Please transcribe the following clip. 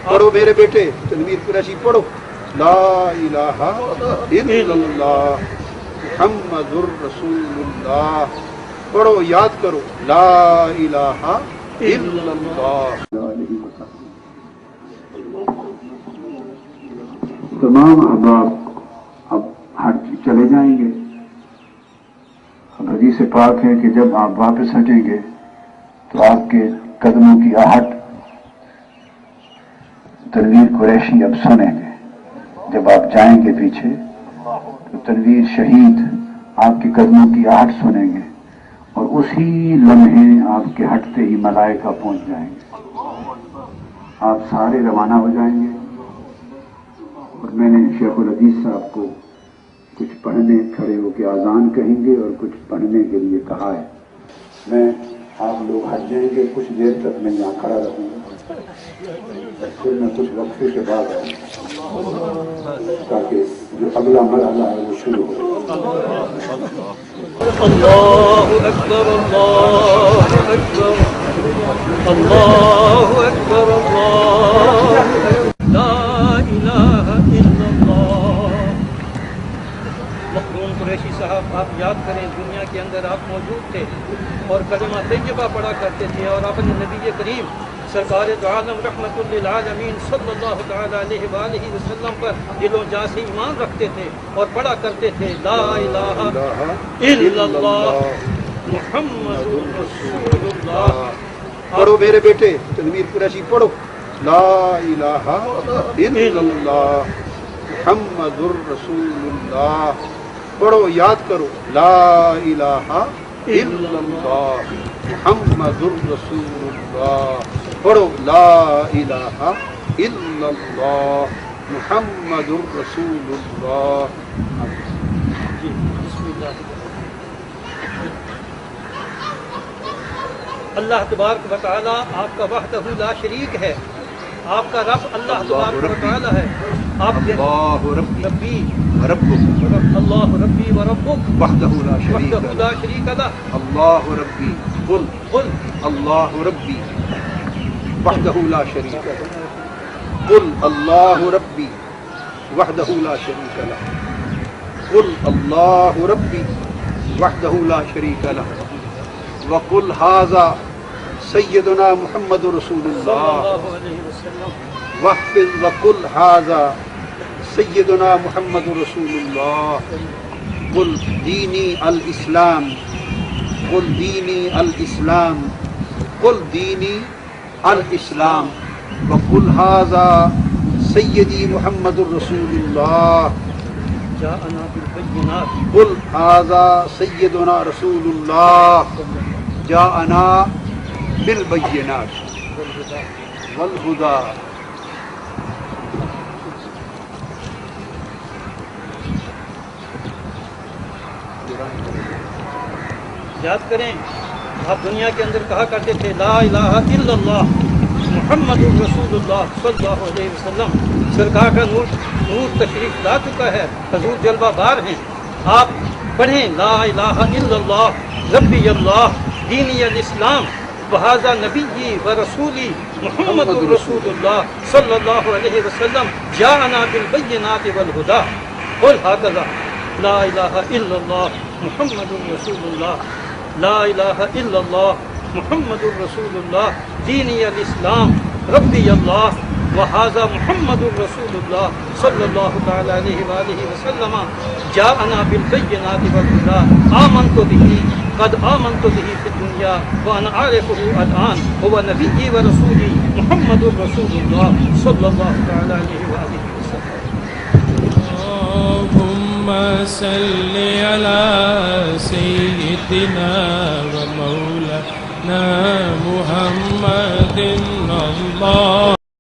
پڑھو میرے بیٹے تنویر قریشی پڑھو لا الہ الا اللہ محمد الرسول اللہ پڑھو یاد کرو لا الہ الا اللہ. تمام احباب اب ہٹ چلے جائیں گے. اب حدیث پاک ہے کہ جب آپ واپس ہٹیں گے تو آپ کے قدموں کی آہٹ تنویر قریشی اب سنیں گے. جب آپ جائیں گے پیچھے تو تنویر شہید آپ کے قدموں کی آہٹ سنیں گے اور اسی لمحے آپ کے ہٹتے ہی ملائکہ پہنچ جائیں گے. آپ سارے روانہ ہو جائیں گے اور میں نے شیخ الحدیث صاحب کو کچھ پڑھنے کھڑے ہو کے اذان کہیں گے اور کچھ پڑھنے کے لیے کہا ہے. میں آپ لوگ ہٹ جائیں گے کچھ دیر تک میں یہاں کھڑا رہوں گا پھر میں کچھ وقفے کے بعد آؤں تاکہ جو اگلا مرحلہ ہے وہ شروع ہو. اللہ اکبر اللہ اکبر اللہ اکبر اللہ لا الہ الا اللہ. مخدوم قریشی صاحب آپ یاد کریں دنیا کے اندر آپ موجود تھے اور کلمہ طیبہ پڑھا کرتے تھے اور اپنے نبی کریم سرکار دو عالم رحمت للعالمین صلی اللہ تعالی علیہ وآلہ وسلم پر دل و جان سے ایمان رکھتے تھے اور پڑھا کرتے تھے لا الہ الا اللہ محمد رسول اللہ. پڑھو میرے بیٹے تنویر قریشی پڑھو لا الہ الا اللہ محمد الرسول اللہ پڑھو یاد کرو لا الہ الا اللہ محمد الرسول اللہ پڑھو لا الہ الا اللہ محمد الرسول اللہ. جی بسم اللہ. اللہ تبارک و تعالی آپ کا وحدہ لا شریک ہے. آپ کا رب اللہ تبارک و تعالی ہے. آپ اللہ ربی ربک اللہ ربی و ربک وحدہ لا شریک وحدہ لا شریک لہ. اللہ ربی قل قل اللہ ربی وحدہ لا شریک لہ قل اللہ ربی وحدہ لا شریک لہ قل اللہ ربی وحدہ لا شریک لہ وقل ھذا سیدنا محمد رسول صلی اللہ اللہ علیہ وسلم واحفظ وقل ھذا سیدنا محمد رسول اللہ قل دینی الاسلام قل دینی الاسلام قل دینی الاسلام وقل ھذا سیدی محمد رسول اللہ جاءنا بالبینات قل ھذا سیدنا رسول اللہ جاءنا بالبینات والہدی. یاد کریں آپ دنیا کے اندر کہا کرتے تھے لا الہ الا اللہ محمد رسول اللہ صلی اللہ علیہ وسلم. سرکار کا نور تشریف لا چکا ہے. حضور جلوہ بار ہیں. آپ پڑھیں لا الہ الا اللہ ربی اللہ دینی الاسلام وہذا نبی و رسولی محمد رسول اللہ صلی اللہ علیہ وسلم جاءنا بالبینات والہدی. قل ھذا لا الہ الا اللہ محمد رسول اللہ لا الہ الا اللہ محمد رسول اللہ دینی الاسلام ربی اللہ وہذا محمد رسول اللہ صلی اللہ تعالی علیہ وآلہ وسلم جاءنا بالبینات والہدی آمنت به قد آمنت به فی الدنیا وانا عارفه الآن هو نبی و رسولی محمد رسول اللہ صلی اللہ تعالی علیہ وآلہ وسلم. اللهم صل على سيدنا ومولانا